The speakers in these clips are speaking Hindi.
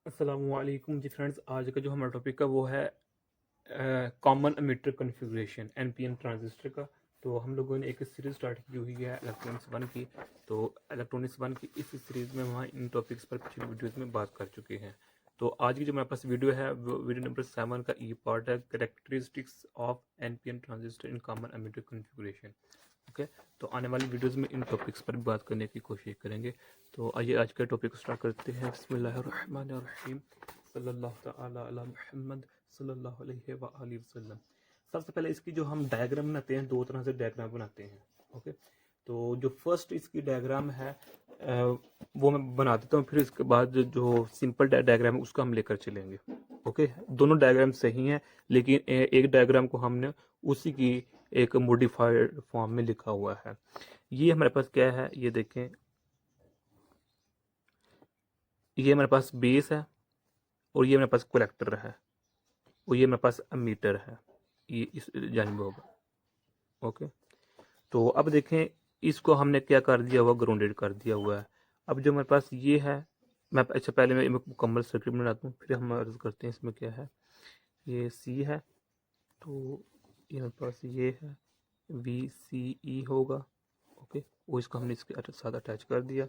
अस्सलामुअलैकुम जी फ्रेंड्स। आज का जो हमारा टॉपिक है वो है common emitter configuration NPN transistor का। तो हम लोगों ने एक सीरीज़ स्टार्ट की हुई है इलेक्ट्रॉनिक्स वन की। तो इलेक्ट्रॉनिक्स वन की इस सीरीज़ में वहाँ इन टॉपिक्स पर पिछली वीडियोज़ में बात कर चुके हैं। तो आज की जो हमारे पास वीडियो है वो वीडियो नंबर 7 का ई पार्ट है, characteristics of NPN transistor in common emitter configuration. Okay, तो आने वाली वीडियोस में इन टॉपिक्स पर बात करने की कोशिश करेंगे। तो आइए आज का टॉपिक स्टार्ट करते हैं। बिस्मिल्लाहिर्रहमानिर्रहीम, सल्लल्लाहु तआला अला मुहम्मद सल्लल्लाहु अलैहि व आलिहि वसल्लम। सबसे पहले इसकी जो हम डायग्राम बनाते हैं, दो तरह से डायग्राम बनाते हैं। ओके, तो जो फर्स्ट इसकी डायग्राम है वो मैं बना देता हूँ, फिर इसके बाद जो सिंपल डायग्राम है उसका हम लेकर चलेंगे। ओके, दोनों डायग्राम सही हैं, लेकिन एक डायग्राम को हमने उसी की एक मॉडिफाइड फॉर्म में लिखा हुआ है। ये हमारे पास क्या है, ये देखें, ये हमारे पास बेस है और ये हमारे पास कलेक्टर है और ये हमारे पास अमीटर है। ये इस जानिब होगा। ओके, तो अब देखें, इसको हमने क्या कर दिया हुआ, ग्राउंडेड कर दिया हुआ है। अब जो हमारे पास ये है, मैं अच्छा पहले मैं मुकम्मल सर्किट बनाता हूँ, फिर हम अर्ज करते हैं इसमें क्या है। ये सी है, तो ये हमारे पास ये है, वी सी ई होगा। ओके, वो इसको हमने इसके साथ अटैच कर दिया।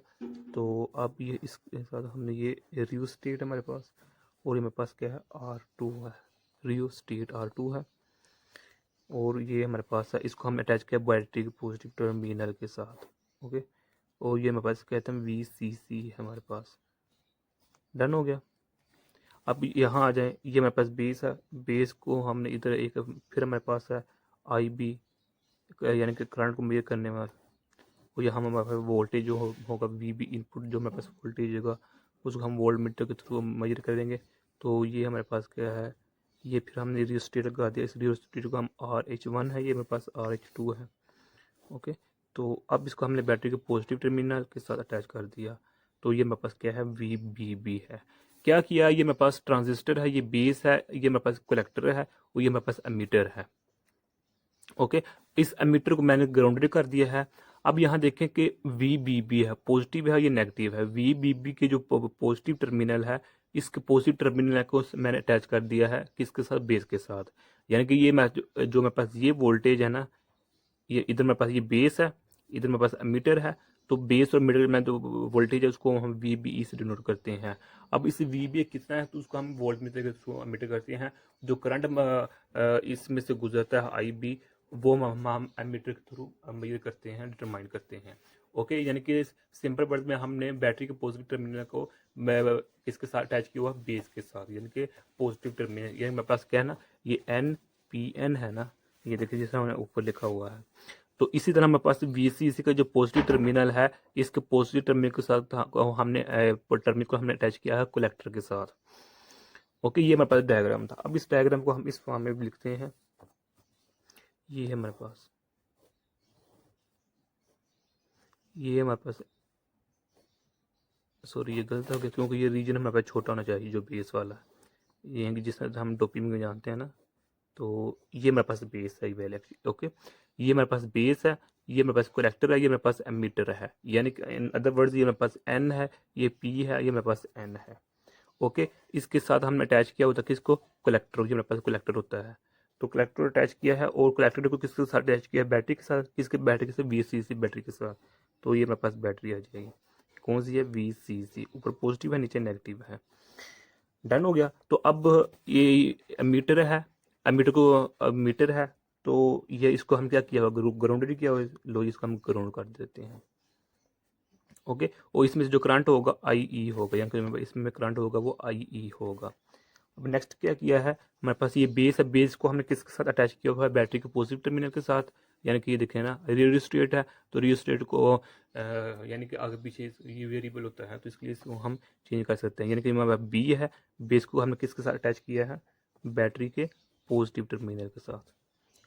तो अब ये इसके साथ हमने ये रियो स्टेट है हमारे पास, और ये मेरे पास क्या है, R2 है, रियो स्टेट R2 है। और ये हमारे पास है, इसको हम अटैच किया बैटरी के पॉजिटिव टर्मिनल के साथ। ओके, और ये हमारे पास कहते हैं VCC है हमारे पास। डन हो गया। अब यहाँ आ जाए, ये हमारे पास बेस है, बेस को हमने इधर एक, फिर हमारे पास है IB, यानी कि करंट को मेजर करने वाला। और यहाँ हमारे पास वोल्टेज जो होगा VB इनपुट, जो हमारे पास वोल्टेज होगा उसको हम वोल्ट मीटर के थ्रू मेजर करेंगे। तो ये हमारे पास क्या है, ये फिर हमने रियोस्टेट लगा दिया। इस रियोस्टेट को हम RH1 है, ये मेरे पास RH2 है। ओके, तो अब इसको हमने बैटरी के पॉजिटिव टर्मिनल के साथ अटैच कर दिया। तो ये मेरे पास क्या है, VBB है। क्या किया, ये मेरे पास ट्रांजिस्टर है, ये बेस है, ये मेरे पास कलेक्टर है और ये मेरे पास एमीटर है। ओके, इस एमीटर को मैंने ग्राउंडेड कर दिया है। अब यहाँ देखें कि VBB है, पॉजिटिव है, ये नेगेटिव है। VBB के जो पॉजिटिव टर्मिनल है, इसके पॉजिटिव टर्मिनल को मैंने अटैच कर दिया है किसके साथ, बेस के साथ। यानी कि ये जो मेरे पास ये वोल्टेज है ना, ये इधर मेरे पास ये बेस है, इधर मेरे पास एमीटर है। तो बेस और मीटर में जो वोल्टेज है उसको हम VBE से डिनोट करते हैं। अब इस VBE कितना है तो उसको हम वोल्ट मीटर के थ्रू मीटर करते हैं। जो करंट इसमें से गुजरता है IB, वो हम एमीटर के थ्रू मेजर करते हैं, डिटरमाइन करते हैं। ओके, यानी कि सिंपल वर्ड में हमने बैटरी के पॉजिटिव टर्मिनल को किसके साथ अटैच किया हुआ, बेस के साथ, यानी कि पॉजिटिव टर्मिनल। यानी मेरे पास क्या है ना, ये NPN है ना, ये देखिए जैसा हमने ऊपर लिखा हुआ है। तो इसी तरह हमारे पास VCC का जो पॉजिटिव टर्मिनल है, इसके पॉजिटिव टर्मिनल के साथ हमने टर्मिनल को हमने अटैच किया है कलेक्टर के साथ। ओके, ये हमारे पास डायग्राम था। अब इस डायग्राम को हम इस फॉर्म में भी लिखते हैं। ये है हमारे पास, ये हमारे पास, सॉरी ये गलत हो गया, क्योंकि ये रीजन हमारे पास छोटा होना चाहिए जो बेस वाला है। ये है कि जिस तरह हम डोपिंग में जानते हैं ना, तो ये मेरे पास बेस है वेल एक्चुअली। ओके, ये मेरे पास बेस है, ये मेरे पास कलेक्टर है, ये मेरे पास एमीटर है। यानी कि इन अदर वर्ड्स ये मेरे पास N है, ये P है, ये मेरे पास N है। ओके, इसके साथ हमने अटैच किया होता है किसको, कलेक्टर। ये मेरे पास कलेक्टर होता है, तो कलेक्टर अटैच किया है। और कलेक्टर को किसके साथ अटैच किया है, बैटरी के साथ। किसके, बैटरी के साथ, VCC बैटरी के साथ। तो ये मेरे पास बैटरी आ जाएगी, कौन सी है, VCC। ऊपर पॉजिटिव है, नीचे नेगेटिव है। डन हो गया। तो अब ये मीटर है, मीटर को, अब मीटर है, तो ये इसको हम क्या किया हुआ, ग्राउंडेड किया हुआ। लो, इसको हम ग्राउंड कर देते हैं। ओके, और इसमें से जो करंट होगा IE होगा, यानी इसमें करंट होगा वो IE होगा। अब नेक्स्ट क्या किया है, हमारे पास ये बेस है, बेस को हमने किसके साथ अटैच किया हुआ है, बैटरी के पॉजिटिव टर्मिनल के साथ। यानी कि ये देखें ना, रियोस्टेट है, तो रियोस्टेट को यानी कि आगे पीछे ये वेरिएबल होता है, तो इसके लिए इसको हम चेंज कर सकते हैं। यानी कि हमारे पास B है, बेस को हमने किसके साथ अटैच किया है, बैटरी के पॉजिटिव टर्मिनल के साथ।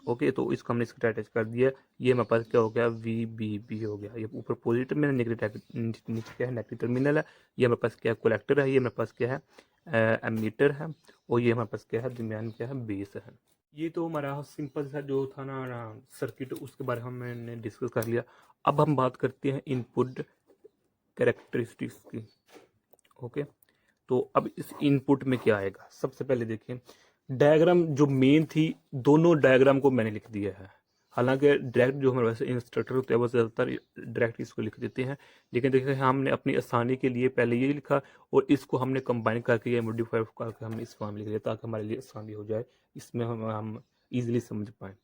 ओके, तो इसको हमने इसके अटैच कर दिया। ये हमारे पास क्या हो गया, VBB हो गया। ये ऊपर पॉजिटिव टर्मिनल, नेगेटिव, नीचे क्या है, नेगेटिव टर्मिनल है। ये हमारे पास क्या है, कलेक्टर है। ये हमारे पास क्या है, एमीटर है। और ये हमारे पास क्या है, दरमियान क्या है, बेस है। ये तो हमारा सिंपल सा जो था ना सर्किट, उसके बारे में हमने डिस्कस कर लिया। अब हम बात करते हैं इनपुट कैरेक्टरिस्टिक्स की। ओके, तो अब इस इनपुट में क्या आएगा, सबसे पहले देखें डायग्राम जो मेन थी, दोनों डायग्राम को मैंने लिख दिया है। हालांकि डायरेक्ट जो हमारे वैसे इंस्ट्रक्टर होते हैं वो ज़्यादातर डायरेक्ट इसको लिख देते हैं, लेकिन देखिए हमने अपनी आसानी के लिए पहले ये लिखा और इसको हमने कंबाइन करके या मॉडिफाई करके हमने इस फॉर्म लिख दिया ताकि हमारे लिए आसानी हो जाए, इसमें हम इजीली समझ पाएँ।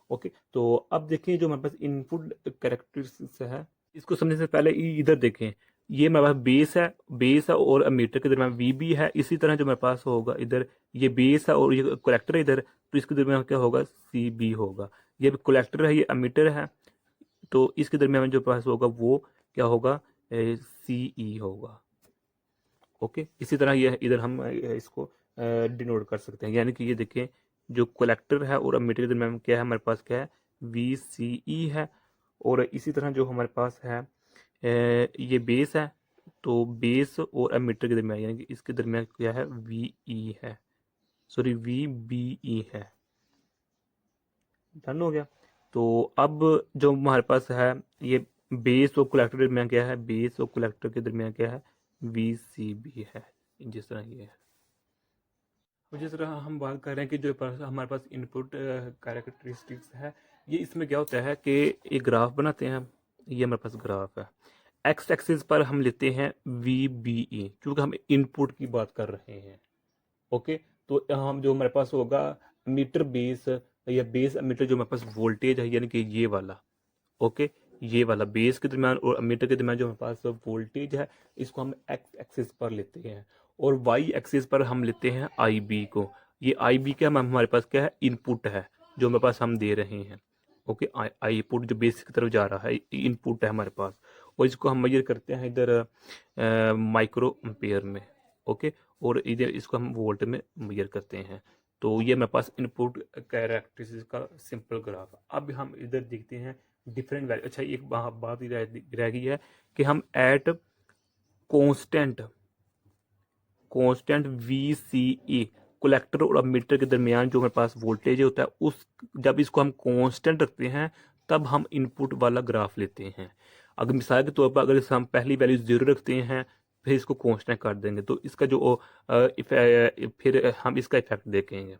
ओके, तो अब देखिए जो हमारे पास इनपुट कैरेक्टरिस्टिक्स है, इसको समझने से पहले इधर देखें, ये मेरे पास बेस है और मीटर के दरमियान वी बी है। इसी तरह जो मेरे पास होगा इधर ये बेस है और ये कलेक्टर है इधर, तो इसके दरमियान क्या होगा, सी बी होगा। ये कलेक्टर है, ये अमीटर है, तो इसके दरमियान जो पास होगा वो क्या होगा, सी ई होगा। ओके, इसी तरह ये इधर हम इसको डिनोट कर सकते हैं, यानी कि ये देखें जो कलेक्टर है और अमीटर के दरमियान क्या है, हमारे पास क्या है, वी सी ई है। और इसी तरह जो हमारे पास है ये बेस है, तो बेस और अमीटर के दरमियान यानी कि इसके दरमियान क्या है, वी ई है, सॉरी वी बी ई है। डन हो गया। तो अब जो हमारे पास है ये बेस और कलेक्टर के दरमियान क्या है, बेस और कलेक्टर के दरमियान क्या है, वी सी बी है, जिस तरह ये है। तो जिस तरह हम बात कर रहे हैं कि जो हमारे पास इनपुट कैरेक्टरिस्टिक्स है, ये इसमें क्या होता है कि एक ग्राफ बनाते हैं हम, ये हमारे पास ग्राफ है, एक्स एक्सिस पर हम लेते हैं वी बी ई, क्योंकि हम इनपुट की बात कर रहे हैं। ओके, तो हम जो हमारे पास होगा मीटर बेस या बेस मीटर, जो हमारे पास वोल्टेज है यानी कि ये वाला, ओके, ये वाला बेस के दरमियान और मीटर के दरमियान जो हमारे पास वोल्टेज है, इसको हम एक्स एक्सिस पर लेते हैं और वाई एक्सिस पर हम लेते हैं आई बी को। ये आई बी क्या हमारे पास क्या है, इनपुट है जो हमारे पास हम दे रहे हैं। ओके, आई इनपुट जो बेस की तरफ जा रहा है इनपुट है हमारे पास, और इसको हम मेजर करते हैं इधर माइक्रो एम्पेयर में। ओके, और इधर इसको हम वोल्ट में मेजर करते हैं। तो ये मेरे पास इनपुट कैरेक्टरिस्टिक्स का सिंपल ग्राफ। अब हम इधर देखते हैं डिफरेंट वैल्यू। अच्छा, एक बात ही रह गई है कि हम at constant constant V C E collector और अमीटर के दरमियान जो हमारे पास वोल्टेज होता है, उस जब इसको हम कांस्टेंट रखते हैं तब हम इनपुट वाला ग्राफ लेते हैं। अगर मिसाल के तौर पर अगर हम पहली वैल्यू 0 रखते हैं, फिर इसको कांस्टेंट कर देंगे, तो इसका जो फिर हम इसका इफेक्ट देखेंगे।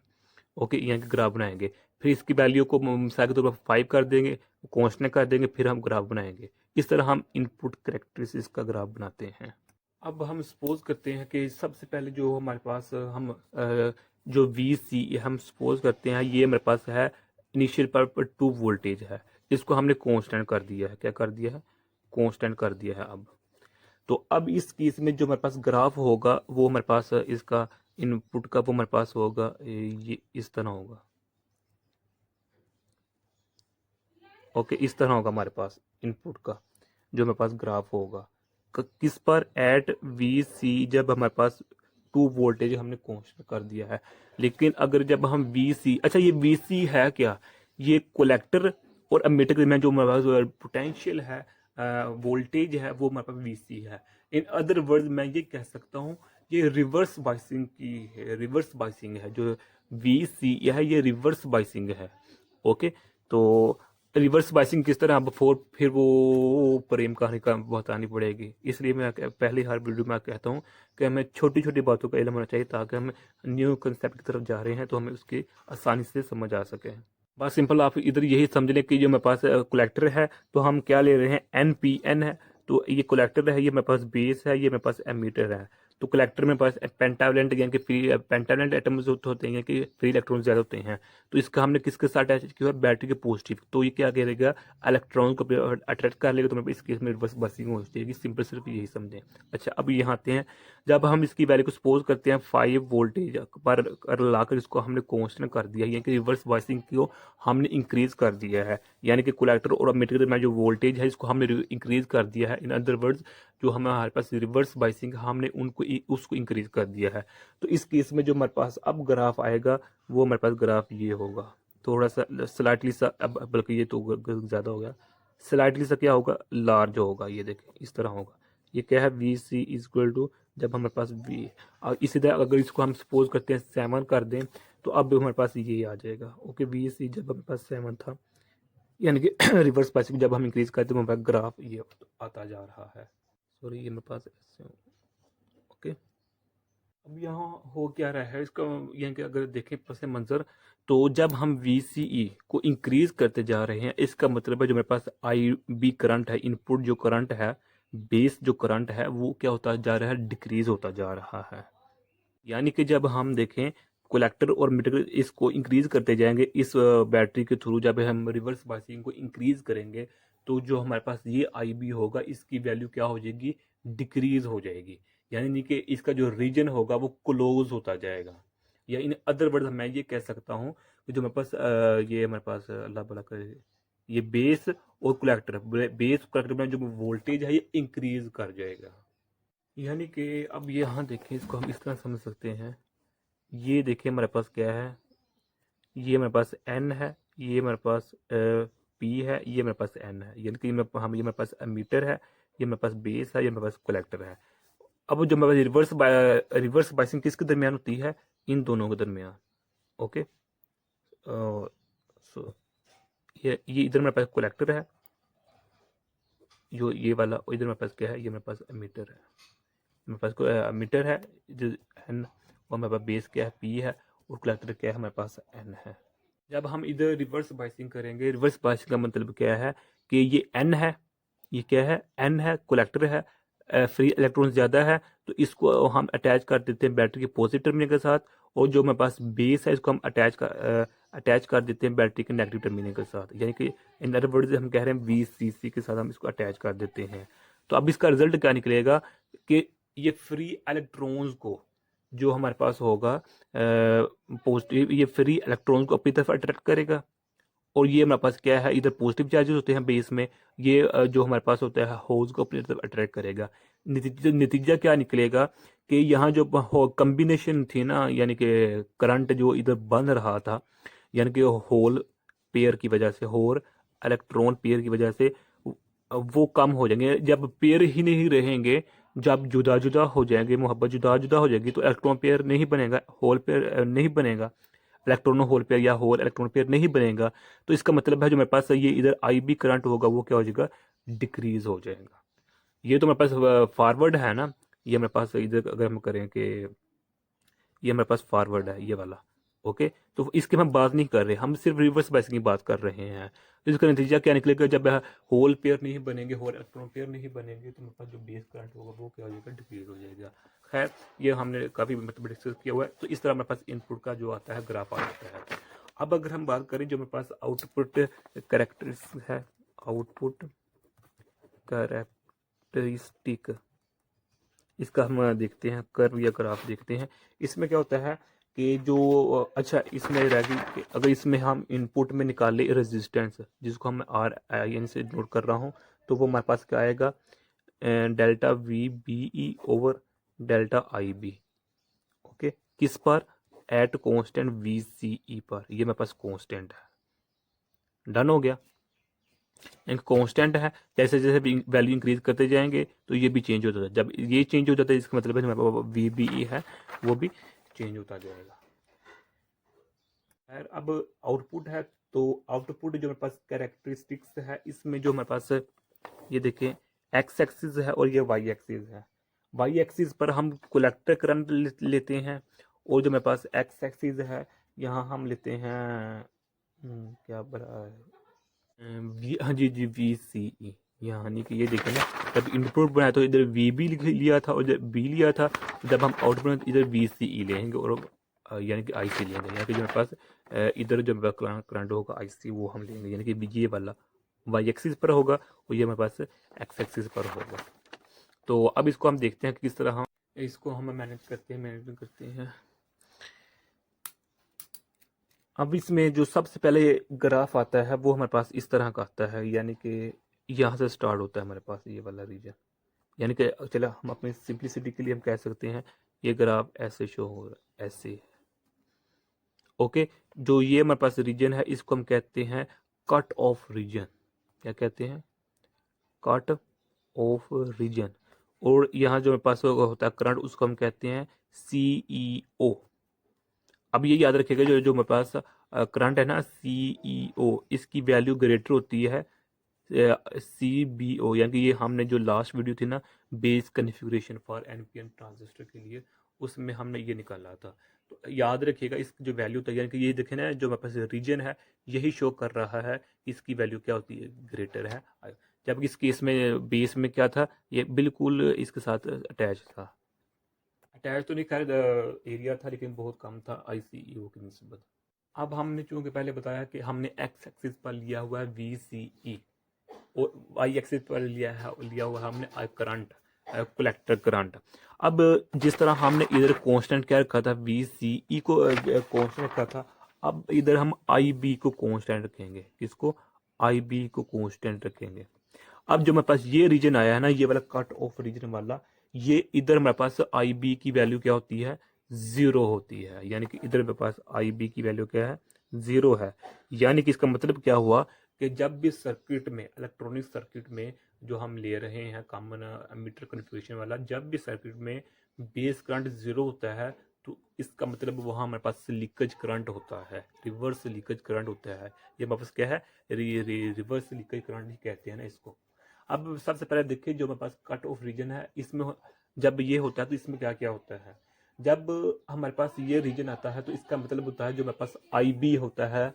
ओके, यहाँ के ग्राफ बनाएंगे, फिर इसकी वैल्यू को मिसाल के तौर पर 5 कर देंगे, कांस्टेंट कर देंगे, फिर हम ग्राफ बनाएंगे। इस तरह हम इनपुट कैरेक्टरिस्टिक्स का ग्राफ बनाते हैं। अब हम सपोज करते हैं कि सबसे पहले जो हमारे पास हम जो वी सी हम सपोज करते हैं ये हमारे पास है इनिशियल पर 2 वोल्टेज है, इसको हमने कांस्टेंट कर दिया है। क्या कर दिया है, कांस्टेंट कर दिया है। अब तो अब इस केस में जो हमारे पास ग्राफ होगा वो हमारे पास इसका इनपुट का वो हमारे पास होगा ये इस तरह होगा। ओके, इस तरह होगा हमारे पास इनपुट का जो हमारे पास ग्राफ होगा किस पर, एट वी सी, जब हमारे पास 2 वोल्टेज हमने कांस्टेंट कर दिया है। लेकिन अगर जब हम वी सी, अच्छा ये वी सी है क्या, ये कलेक्टर और एमीटर के दरमियान जो हमारे पास पोटेंशियल है, वोल्टेज है, वो हमारे पास वी सी है। इन अदर वर्ड मैं ये कह सकता हूँ ये रिवर्स बाइसिंग की है, रिवर्स बाइसिंग है जो वी सी है, ये रिवर्स बाइसिंग है। ओके, तो रिवर्स बाइसिंग किस तरह, अब फिर वो प्रेम कहानी का बतानी पड़ेगी, इसलिए मैं पहले हर वीडियो में कहता हूँ कि हमें छोटी छोटी बातों का इल्म होना चाहिए ताकि हम न्यू कंसेप्ट की तरफ जा रहे हैं तो हमें उसकी आसानी से समझ आ सके। बस सिंपल आप इधर यही समझ लें कि जो मेरे पास कलेक्टर है तो हम क्या ले रहे हैं, एन पी एन है, तो ये कलेक्टर है, ये मेरे पास बेस है, ये मेरे पास एमीटर है। तो कलेक्टर में पास पेंटावलेंट यानी कि फ्री पेंटावलेंट एटम्स होते हैं कि फ्री इलेक्ट्रॉन ज़्यादा होते हैं, तो इसका हमने किसके साथ अटैच किया है, बैटरी के पॉजिटिव, तो ये क्या करेगा, इलेक्ट्रॉन को अट्रैक्ट कर लेगा, तो इस केस में रिवर्स बसिंग हो जाएगी। सिंपल सिर्फ यही समझें। अच्छा, अब यहाँ आते हैं, जब हम इसकी वैल्यू को सपोज करते हैं 5 वोल्टेज पर लाकर इसको हमने कांस्टेंट कर दिया, यानी कि रिवर्स बाइसिंग को हमने इंक्रीज कर दिया है, यानी कि कलेक्टर और एमीटर के दरमियान जो वोल्टेज है इसको हमने इंक्रीज कर दिया है। इन अदर वर्ड्स जो हमारे पास रिवर्स बाइसिंग हमने उसको इंक्रीज कर दिया है। तो इस केस में जो हमारे पास अब ग्राफ आएगा वो हमारे पास ग्राफ ये होगा, थोड़ा सा स्लाइटली सा, अब बल्कि ये तो ज़्यादा हो गया, स्लाइटली सा क्या होगा, लार्ज होगा। ये देखें इस तरह होगा। ये क्या है, V C is equal to, जब हमारे पास वी, और इसी तरह अगर इसको हम सपोज करते हैं 7 कर दें तो अब हमारे पास ये आ जाएगा। ओके, वी सी जब हमारे पास 7 था, यानी कि रिवर्स बाइसिंग जब हम इंक्रीज करते हैं हमारे पास ग्राफ ये आता जा रहा है। सॉरी, ये मेरे पास ऐसे, ओके। अब यहाँ हो क्या रहा है इसका, यानी कि अगर देखें पस मंज़र, तो जब हम VCE को इंक्रीज़ करते जा रहे हैं, इसका मतलब है जो मेरे पास IB करंट है, इनपुट जो करंट है, बेस जो करंट है, वो क्या होता जा रहा है, डिक्रीज़ होता जा रहा है। यानी कि जब हम देखें कलेक्टर और मीटर इसको इंक्रीज़ करते जाएंगे इस बैटरी के थ्रू, जब हम रिवर्स बायसिंग को इंक्रीज़ करेंगे, तो जो हमारे पास ये IB होगा, इसकी वैल्यू क्या हो जाएगी, डिक्रीज़ हो जाएगी। यानी कि इसका जो रीजन होगा वो क्लोज होता जाएगा। या इन अदर वर्ड मैं ये कह सकता हूँ कि जो मेरे पास ये हमारे पास अल्लाह भला करे, ये बेस और कलेक्टर, बेस कलेक्टर में जो वोल्टेज है ये इंक्रीज कर जाएगा। यानी कि अब यहाँ देखें, इसको हम इस तरह समझ सकते हैं। ये देखिए हमारे पास क्या है, ये मेरे पास N है, ये मेरे पास P है, ये मेरे पास N है। यानी कि ये मेरे पास एमीटर है, ये मेरे पास बेस है, ये मेरे पास कलेक्टर है। अब जो मेरे पास रिवर्स बाइसिंग किसके दरमियान होती है, इन दोनों के दरमियान। ओके, सो ये इधर मेरे पास कलेक्टर है, जो ये वाला, और इधर मेरे पास क्या है, ये मेरे पास एमीटर है। मेरे पास मीटर है जो N, और मेरे पास बेस क्या है, P है, और कलेक्टर क्या है, हमारे पास N है। जब हम इधर रिवर्स बाइसिंग करेंगे, रिवर्स बाइसिंग का मतलब क्या है कि ये N है, ये क्या है, N है, कलेक्टर है, फ्री इलेक्ट्रॉन ज़्यादा है, तो इसको हम अटैच कर देते हैं बैटरी के पॉजिटिव टर्मिनल के साथ, और जो मेरे पास बेस है इसको हम अटैच कर देते हैं बैटरी के नेगेटिव टर्मिनल के साथ। यानी कि इन अदर वर्ड्स हम कह रहे हैं VCC के साथ हम इसको अटैच कर देते हैं। तो अब इसका रिजल्ट क्या निकलेगा कि ये फ्री इलेक्ट्रॉन्स को जो हमारे पास होगा पॉजिटिव, ये फ्री इलेक्ट्रॉन्स को अपनी तरफ अट्रैक्ट करेगा। और ये हमारे पास क्या है, इधर पॉजिटिव चार्जेस होते हैं बेस में, ये जो हमारे पास होता है होल्स को अपनी तरफ अट्रैक्ट करेगा। नतीजा क्या निकलेगा कि यहाँ जो कम्बिनेशन थी ना, यानी कि करंट जो इधर बन रहा था, यानी कि होल पेयर की वजह से, होल इलेक्ट्रॉन पेयर की वजह से वो कम हो जाएंगे। जब पेयर ही नहीं रहेंगे, जब जुदा जुदा हो जाएंगे, मोहब्बत जुदा जुदा हो जाएगी, तो इलेक्ट्रॉन पेयर नहीं बनेगा, होल पेयर नहीं बनेगा, इलेक्ट्रॉन होल पेयर या होल इलेक्ट्रॉन पेयर नहीं बनेगा। तो इसका मतलब है जो मेरे पास ये इधर IB करंट होगा वो क्या हो जाएगा, डिक्रीज हो जाएगा। ये तो मेरे पास फॉरवर्ड है ना, ये मेरे पास इधर अगर हम करें कि ये मेरे पास फॉरवर्ड है ये वाला। ओके, तो इसके हम बात नहीं कर रहे, हम सिर्फ रिवर्स बायसिंग की बात कर रहे हैं। तो इसका नतीजा क्या निकलेगा, जब होल पेयर नहीं बनेंगे, होल इलेक्ट्रॉन पेयर नहीं बनेंगे, तो मेरे पास जो बेस करंट होगा वो क्या हो जाएगा, डिक्रीज हो जाएगा। खैर, ये हमने काफ़ी मतलब डिस्कस किया हुआ है। तो इस तरह मेरे पास इनपुट का जो आता है ग्राफ आ जाता है। अब अगर हम बात करें जो मेरे पास आउटपुट करेक्टरिस्टिक है, आउटपुट करेक्टरिस्टिक, इसका हम देखते हैं, कर्व या ग्राफ देखते हैं। इसमें क्या होता है कि जो अच्छा इसमें रहेगी कि अगर इसमें हम इनपुट में निकाले रेजिस्टेंस, जिसको हम RIN से नोट कर रहा हूँ, तो वो हमारे पास क्या आएगा, delta VBE over delta IB। Okay, किस पर, एट कांस्टेंट VCE पर, ये मेरे पास कांस्टेंट है। डन हो गया, एक कांस्टेंट है, जैसे जैसे वैल्यू इंक्रीज करते जाएंगे तो ये भी चेंज होता है। जब ये चेंज हो जाता है इसका मतलब है हमारे पास VBE है वो भी चेंज होता जाएगा। खैर, अब आउटपुट है, तो आउटपुट जो मेरे पास कैरेक्टरिस्टिक्स है, इसमें जो हमारे पास ये देखें एक्स एक्सिस है और ये वाई एक्सिस है। वाई एक्सिस पर हम कलेक्टर करंट लेते हैं, और जो मेरे पास एक्स एक्सिस है यहाँ हम लेते हैं क्या बड़ा है, हाँ जी जी VCE। यानी कि ये देखें ना, जब इनपुट बनाया तो इधर VB लिया था और इधर B लिया था, तो जब हम आउटपुट इधर VCE लेंगे, और यानी कि IC लेंगे। यानी कि जो मेरे पास इधर जो मेरे पास करंट होगा IC वो हम लेंगे, यानी कि ये वाला वाई एक्सिस पर होगा और ये मेरे पास एक्स एक्सिस पर होगा। तो अब इसको हम देखते हैं कि किस तरह हम इसको हम मैनेज करते हैं। अब इसमें जो सबसे पहले ग्राफ आता है वो हमारे पास इस तरह का आता है, यानी कि यहाँ से स्टार्ट होता है हमारे पास ये वाला रीजन। यानी कि चलो हम अपनी सिंप्लिसिटी के लिए हम कह सकते हैं ये ग्राफ ऐसे शो हो रहा है, ऐसे। ओके, जो ये हमारे पास रीजन है इसको हम कहते हैं कट ऑफ रीजन। क्या कहते हैं, कट ऑफ रीजन। और यहाँ जो मेरे पास होता है करंट, उसको हम कहते हैं CEO। अब ये याद रखिएगा, जो जो मेरे पास करंट है ना CEO, इसकी वैल्यू ग्रेटर होती है CBO। यानी कि ये हमने जो लास्ट वीडियो थी ना base configuration for NPN transistor के लिए, उसमें हमने ये निकाला था। तो याद रखिएगा इस जो वैल्यू था, यानी कि ये देखें ना, जो हमारे पास रीजन है यही शो कर रहा है इसकी वैल्यू क्या होती है, ग्रेटर है। जबकि इस केस में बेस में क्या था, ये बिल्कुल इसके साथ अटैच था। अटैच तो नहीं, खैर एरिया था लेकिन बहुत कम था ICEO की निस्बत। अब हमने चूंकि पहले बताया कि हमने एक्स एक्सिस पर लिया हुआ है VCE और वाई एक्सिस पर लिया हुआ है हमने करंट, कलेक्टर करंट। अब जिस तरह हमने इधर कांस्टेंट क्या रखा था, VCE को कांस्टेंट रखा था, अब इधर हम IB को कांस्टेंट रखेंगे। किसको, IB को कांस्टेंट रखेंगे। अब जो मेरे पास ये रीजन आया है ना, ये वाला कट ऑफ रीजन वाला, ये इधर मेरे पास IB की वैल्यू क्या होती है, 0 होती है। यानी कि इधर मेरे पास IB की वैल्यू क्या है, 0 है। यानी कि इसका मतलब क्या हुआ कि जब भी सर्किट में, इलेक्ट्रॉनिक सर्किट में जो हम ले रहे हैं कॉमन एमीटर कन्फ्यूजन वाला, जब भी सर्किट में बेस करंट 0 होता है तो इसका मतलब वहाँ हमारे पास लीकेज करंट होता है, रिवर्स लीकेज करंट होता है। ये हमारे पास क्या है, रिवर्स लीकेज करंट ही कहते हैं ना इसको। अब सबसे पहले देखिए जो मेरे पास कट ऑफ रीजन है, इसमें जब ये होता है तो इसमें क्या क्या होता है। जब हमारे पास ये रीजन आता है तो इसका मतलब होता है जो मेरे पास IB होता है,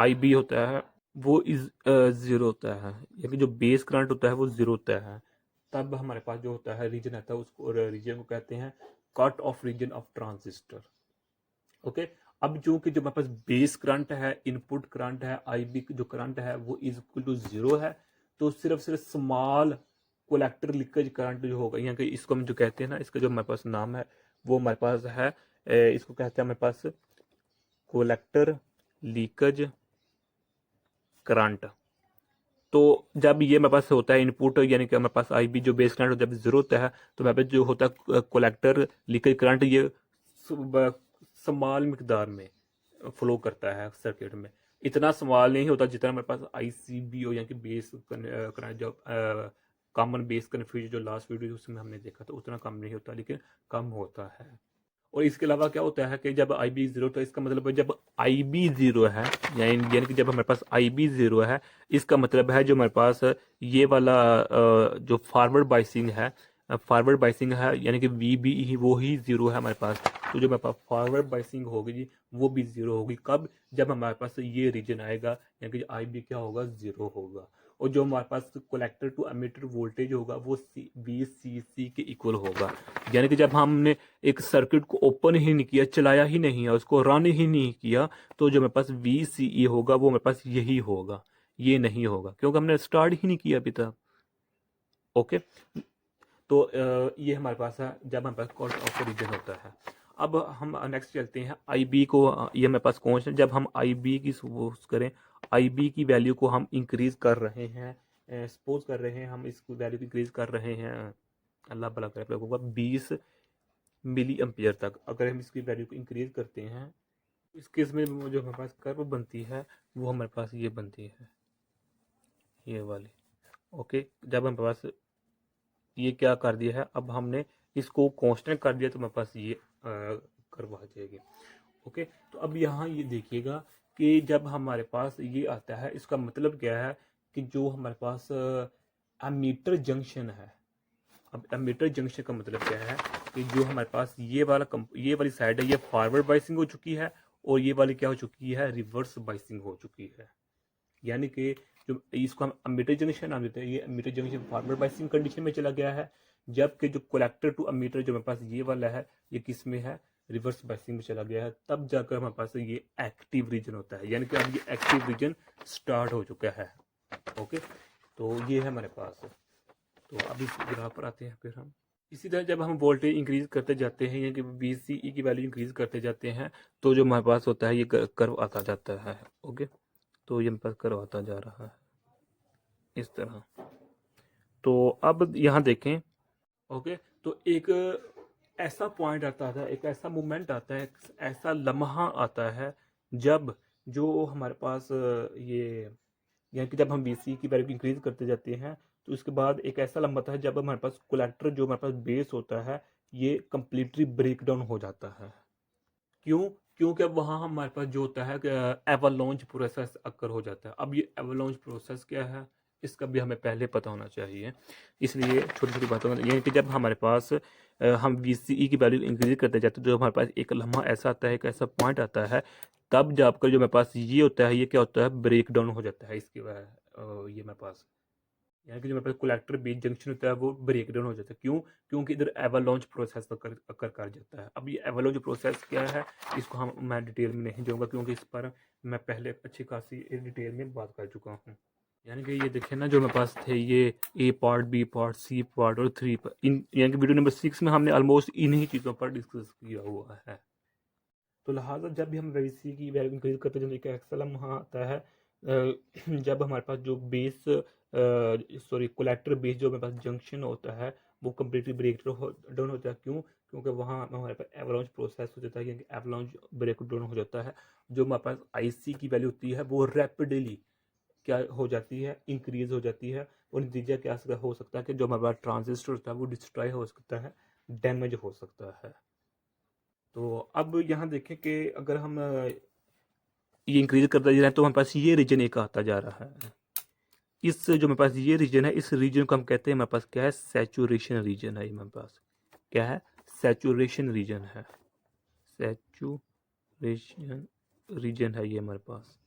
IB होता है वो इज 0 होता है, यानी जो बेस करंट होता है वो 0 होता है। तब हमारे पास जो होता है रीजन आता है, उसको रीजन को कहते हैं cut off region of transistor. Okay. अब चूंकि जो मेरे पास बेस करंट है, इनपुट करंट है, IB जो करंट है वो इज इक्वल टू 0 है, तो सिर्फ स्मॉल कोलेक्टर लीकेज करंट जो होगा, यहाँ के इसको हम जो कहते हैं ना, इसका जो हमारे पास नाम है वो हमारे पास है, इसको कहते हैं हमारे पास कोलेक्टर लीकेज करंट। तो जब ये मेरे पास होता है इनपुट, यानी कि हमारे पास IB जो बेस करंट जब 0 होता है तो मेरे पास जो होता है कोलेक्टर लीकेज करंट, ये स्मॉल मिकदार में फ्लो करता है सर्किट में। इतना सवाल नहीं होता जितना मेरे पास ICBO यानी कि बेस जो कॉमन बेस कन्फ्यूजन जो लास्ट वीडियो उसमें हमने देखा था, उतना कम नहीं होता लेकिन कम होता है। और इसके अलावा क्या होता है कि जब IB 0, तो इसका मतलब है जब IB 0 है, यानी कि जब हमारे पास IB 0 है, इसका मतलब है जो हमारे पास ये वाला जो फॉरवर्ड बाइसिंग है, फॉरवर्ड बाइसिंग है, यानी कि VB ही वो ही 0 है हमारे पास। तो जो हमारे पास फॉरवर्ड बाइसिंग होगी जी वो भी 0 होगी। कब, जब हमारे पास ये रीजन आएगा, यानी कि IB क्या होगा, 0 होगा। और जो हमारे पास कलेक्टर टू एमिटर वोल्टेज होगा वो VCC के इक्वल होगा। यानी कि जब हमने एक सर्किट को ओपन ही नहीं किया, चलाया ही नहीं है, उसको रन ही नहीं किया, तो जो मेरे पास VCE होगा वो मेरे पास यही होगा, ये नहीं होगा क्योंकि हमने स्टार्ट ही नहीं किया अभी तक। ओके। तो ये हमारे पास है जब हमारे पास कॉस्ट ऑफ रीजन होता है। अब हम नेक्स्ट चलते हैं IB को, ये हमारे पास कौन सा, जब हम IB की सपोज करें, IB की वैल्यू को हम इंक्रीज कर रहे हैं, सपोज कर रहे हैं हम इस वैल्यू को इंक्रीज कर रहे हैं, अल्लाह भला करे आप लोगों का, 20 मिली एम्पियर तक अगर हम इसकी वैल्यू को इंक्रीज करते हैं, इस केस में जो हमारे पास कर्व बनती है वो हमारे पास ये बनती है, ये वाली। ओके। जब हमारे पास ये क्या कर दिया है, अब हमने इसको कांस्टेंट कर दिया तो हमारे पास ये कर्व आ जाएगी। ओके। तो अब यहाँ ये देखिएगा कि जब हमारे पास ये आता है, इसका मतलब क्या है कि जो हमारे पास एमीटर जंक्शन है, अब एमीटर जंक्शन का मतलब क्या है कि जो हमारे पास ये वाली साइड है ये फॉरवर्ड बाइसिंग हो चुकी है और ये वाली क्या हो चुकी है, रिवर्स बाइसिंग हो चुकी है। यानी कि जो इसको हम एमीटर जंक्शन नाम देते हैं, ये emitter junction forward biasing condition में चला गया है, जबकि जो कलेक्टर टू एमीटर जो मेरे पास ये वाला है ये किस में है, रिवर्स बाइसिंग में चला गया है। तब जाकर हमारे पास ये एक्टिव रीजन होता है, यानी कि अब ये एक्टिव रीजन स्टार्ट हो चुका है। ओके। तो ये है हमारे पास। तो अब इस ग्राफ पर आते हैं फिर हम। इसी तरह जब हम वोल्टेज इंक्रीज करते जाते हैं, यानी कि VCE की वैल्यू इंक्रीज करते जाते हैं, तो जो हमारे पास होता है ये कर्व आता जाता है। ओके। तो ये मेरे पास कर्व आता जा रहा है इस तरह। तो अब यहाँ देखें। ओके। तो एक ऐसा पॉइंट आता है, एक ऐसा मोमेंट आता है, ऐसा लम्हा आता है जब जो हमारे पास ये, यानी कि जब हम VCE की वैल्यू इंक्रीज करते जाते हैं तो उसके बाद एक ऐसा लम्हा आता है जब हमारे पास कोलेक्टर जो हमारे पास बेस होता है ये कंप्लीटली ब्रेक डाउन हो जाता है। क्यों? क्योंकि अब वहाँ हमारे पास जो होता है एवलॉन्च प्रोसेस अकर हो जाता है। अब ये एवलॉन्च प्रोसेस क्या है इसका भी हमें पहले पता होना चाहिए, इसलिए छोटी छोटी बातों में, यानी कि जब हमारे पास हम VCE की वैल्यू इंक्रीज करते जाते हैं, जो हमारे पास एक लम्हा ऐसा आता है, एक ऐसा पॉइंट आता है, तब जाकर जो मेरे पास ये होता है, ये क्या होता है, ब्रेक डाउन हो जाता है इसकी वजह ये मेरे पास, यानी कि जो मेरे पास कलेक्टर बेस जंक्शन होता है वो ब्रेक डाउन हो जाता है। क्यों? क्योंकि इधर एवलांच प्रोसेस अकर कर जाता है। अब ये एवलांच प्रोसेस क्या है, इसको मैं डिटेल में नहीं जाऊँगा, क्योंकि इस पर मैं पहले अच्छी खासी डिटेल में बात कर चुका हूँ। यानी कि ये देखिए ना, जो मेरे पास थे ये A part, B part, C part और 3 पार्ट, इन यानी कि वीडियो नंबर 6 में हमने ऑलमोस्ट इन्हीं चीज़ों पर डिस्कस किया हुआ है। तो लिहाजा जब भी हम VCE की वैल्यू इंक्रीज करते हैं, जैसे एक्सेल वहाँ आता है जब हमारे पास जो बेस कलेक्टर बेस जो हमारे पास जंक्शन होता है वो कम्प्लीटली ब्रेक डाउन होता है। क्यों? क्योंकि वहाँ हमारे पास एवलांच प्रोसेस हो जाता है, क्योंकि एवलांच ब्रेक डाउन हो जाता है। जो हमारे पास IC की वैल्यू होती है वो रैपिडली क्या हो जाती है, इंक्रीज हो जाती है। और नतीजा क्या हो सकता है कि जो हमारे पास ट्रांजिस्टर होता है वो डिस्ट्रॉय हो सकता है, डैमेज हो सकता है। तो अब यहाँ देखें कि अगर हम ये इंक्रीज करता जा रहा है तो हमारे पास ये रीजन एक आता जा रहा है। इस जो मेरे पास ये रीजन है, इस रीजन को हम कहते हैं, हमारे पास क्या है, सैचुरेशन रीजन है। ये हमारे पास क्या है, सैचुरेशन रीजन है। सैचुरेशन रीजन है ये हमारे पास।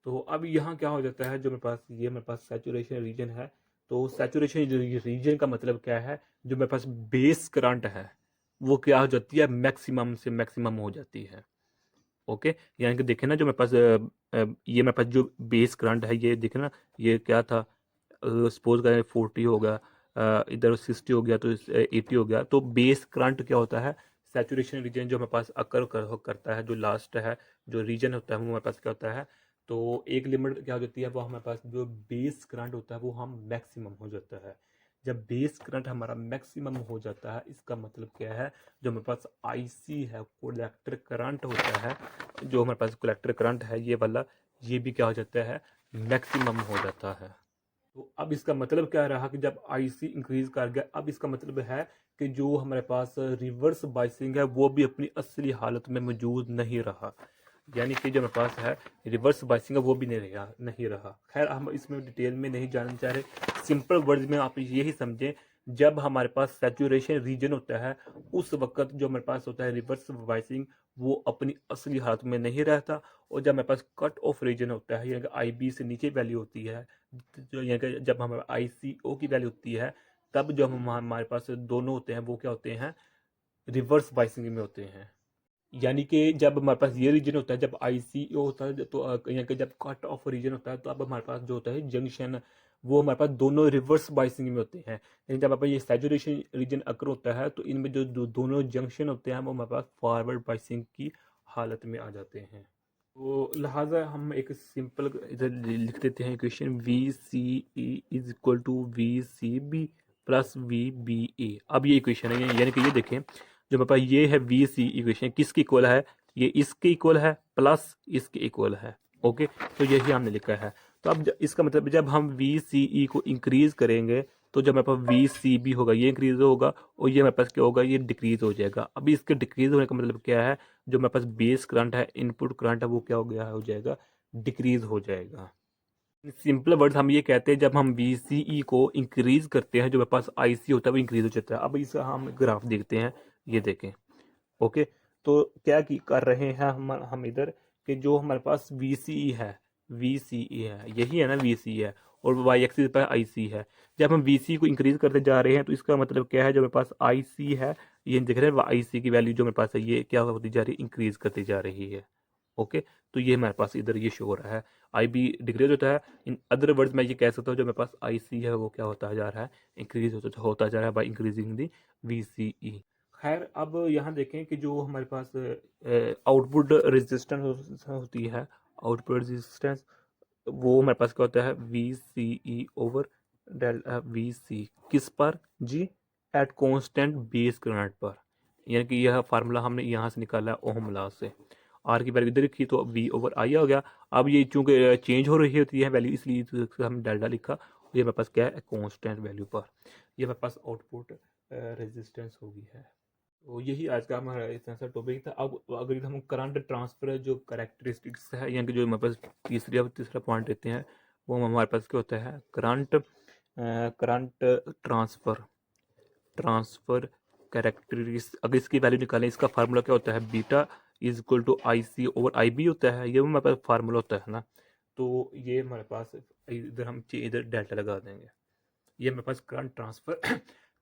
तो अब यहाँ क्या हो जाता है, जो मेरे पास ये मेरे पास सैचुरेशन रीजन है, तो सैचुरेशन रीजन का मतलब क्या है, जो मेरे पास बेस करंट है वो क्या हो जाती है, मैक्सिमम से मैक्सिमम हो जाती है। ओके, यानी कि देखे ना, जो मेरे पास ये मेरे पास जो बेस करंट है, ये देखे ना, ये क्या था, सपोज करें 40 हो गया, इधर 60 हो गया, तो 80 हो गया। तो बेस करंट क्या होता है, सैचुरेशन रीजन जो हमारे पास करता है, जो लास्ट है, जो रीजन होता है वो हमारे पास क्या होता है, तो एक लिमिट क्या हो जाती है, वो हमारे पास जो बेस करंट होता है वो हम मैक्सिमम हो जाता है। जब बेस करंट हमारा मैक्सिमम हो जाता है, इसका मतलब क्या है, जो हमारे पास IC है, कलेक्टर करंट होता है, जो हमारे पास कलेक्टर करंट है ये वाला, ये भी क्या हो जाता है, मैक्सिमम हो जाता है। तो अब इसका मतलब क्या रहा कि जब IC इंक्रीज कर गया, अब इसका मतलब है कि जो हमारे पास रिवर्स बाइसिंग है वो भी अपनी असली हालत में मौजूद नहीं रहा। यानी कि जो हमारे पास है रिवर्स बाइसिंग है वो भी नहीं रहा। खैर हम इसमें डिटेल में नहीं जानना चाह रहे, सिंपल वर्ड्स में आप यही समझें, जब हमारे पास सैचुरेशन रीजन होता है उस वक्त जो हमारे पास होता है रिवर्स बाइसिंग, वो अपनी असली हालत में नहीं रहता। और जब हमारे पास कट ऑफ रीजन होता है, यानी कि IB से नीचे वैल्यू होती है, जो यानी कि जब हमारे ICO की वैल्यू होती है, तब जो हमारे पास दोनों होते हैं वो क्या होते हैं, रिवर्स बाइसिंग में होते हैं। यानी कि जब हमारे पास ये रीजन होता है, जब ICO होता है, तो यानी कि जब कट ऑफ रीजन होता है, तो अब हमारे पास जो होता है जंक्शन, वो हमारे पास दोनों रिवर्स बाइसिंग में होते हैं। लेकिन जब हमारे पास ये सैचुरेशन रीजन अकर होता है, तो इनमें जो दोनों जंक्शन होते हैं वो हमारे पास फॉरवर्ड बाइसिंग की हालत में आ जाते हैं। तो लिहाजा हम एक सिंपल इधर लिख देते हैं equation, VCE is equal to VCB plus VBA। अब ये इक्वेशन है, यानी कि ये देखें, जो मेरे पास ये है VC इक्वेशन किसकी इक्वल है, ये इसके इक्वल है प्लस इसके इक्वल है। ओके, तो यही हमने लिखा है। तो अब इसका मतलब जब हम VCE को इंक्रीज करेंगे, तो जब मेरे पास VCB होगा ये इंक्रीज होगा, और ये मेरे पास क्या होगा, ये डिक्रीज हो जाएगा। अभी इसके डिक्रीज होने का मतलब क्या है, जो मेरे पास बेस करंट है, इनपुट करंट है, वो क्या हो जाएगा, डिक्रीज हो जाएगा। सिंपल वर्ड्स हम ये कहते हैं, जब हम VCE को इंक्रीज करते हैं, जो मेरे पास IC होता है वो इंक्रीज हो जाता है। अब इसका हम ग्राफ देखते हैं, ये देखें। ओके, तो क्या कर रहे हैं हम इधर, कि जो हमारे पास VCE है, यही है ना, VCE है, और वाई एक्सिस पर IC है। जब हम VCE को इंक्रीज करते जा रहे हैं, तो इसका मतलब क्या है, जो मेरे पास IC है, ये देख रहे हैं, IC की वैल्यू जो मेरे पास है ये क्या होती जा रही है, इंक्रीज करती जा रही है। ओके, तो ये हमारे पास इधर ये शो हो रहा है, IB डिक्रीज होता है। इन अदर वर्ड्स मैं ये कह सकता हूँ, जो मेरे पास IC है वो क्या होता जा रहा है, इंक्रीज होता जा रहा है बाई इंक्रीजिंग दी VCE। खैर अब यहाँ देखें कि जो हमारे पास आउटपुट रेजिस्टेंस होती है, आउटपुट रेजिस्टेंस, वो हमारे पास क्या होता है, VCE ओवर डेल्टा VC किस पर जी, एट कांस्टेंट बेस करंट पर। यानी कि यह फार्मूला हमने यहाँ से निकाला ओम लॉ से। आर की वैल्यू इधर लिखी तो V ओवर I आ गया। अब ये चूंकि चेंज हो रही होती है वैल्यू, इसलिए हम डेल्टा लिखा। ये मेरे पास क्या है, कांस्टेंट वैल्यू पर। ये मेरे पास आउटपुट रेजिस्टेंस होगी है। तो यही आज का हमारा इतना सा टॉपिक था। अब अगर हम करंट ट्रांसफर जो करेक्टरिस्टिक्स है, यानी कि जो हमारे पास तीसरा पॉइंट लेते हैं, वो हमारे पास क्या होता है, करंट ट्रांसफ़र कैरेक्टरिस्टिक्स, अगर इसकी वैल्यू निकालें, इसका फार्मूला क्या होता है, beta is equal to I C over I B होता है, ये हमारे पास फार्मूला होता है ना। तो ये हमारे पास इधर हम इधर डेल्टा लगा देंगे, ये हमारे पास करंट ट्रांसफ़र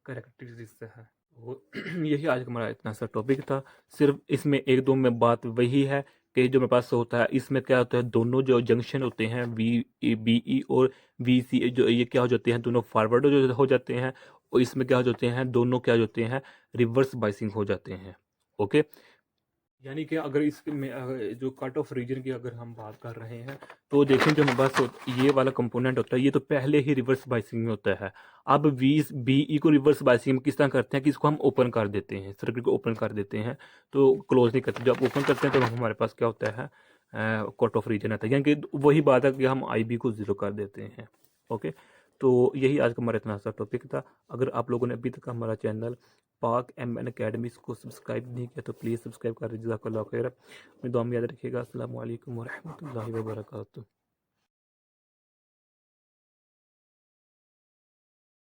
कैरेक्टरिस्टिक्स है। वो यही आज का हमारा इतना सा टॉपिक था। सिर्फ इसमें एक दो में बात वही है कि जो मेरे पास होता है, इसमें क्या होता है, दोनों जो जंक्शन होते हैं वी बी ई और वी सी, जो ये क्या हो जाते हैं, दोनों फॉरवर्ड हो जाते हैं, और इसमें क्या हो जाते हैं, दोनों क्या हो जाते हैं, रिवर्स बाइसिंग हो जाते हैं। ओके, यानी कि अगर इसमें जो कट ऑफ रीजन की अगर हम बात कर रहे हैं, तो देखें जो हमारे पास ये वाला कंपोनेंट होता है, ये तो पहले ही रिवर्स बाइसिंग में होता है। अब वी बी ई को रिवर्स बाइसिंग में किस तरह करते हैं कि इसको हम ओपन कर देते हैं, सर्किट को ओपन कर देते हैं, तो क्लोज नहीं करते। जब ओपन करते हैं तो हमारे पास क्या होता है, कट ऑफ रीजन आता है, यानी कि वही बात है कि हम आई बी को ज़ीरो कर देते हैं। ओके, तो यही आज का हमारा इतना सा टॉपिक था। अगर आप लोगों ने अभी तक हमारा चैनल पाक एम एन अकेडमी को सब्सक्राइब नहीं किया तो प्लीज़ सब्सक्राइब कर दीजिए। जज़ाकल्लाहु खैर, अपनी दुआ में याद रखिएगा। अस्सलामु अलैकुम वरहमतुल्लाहि वबरकातुहू।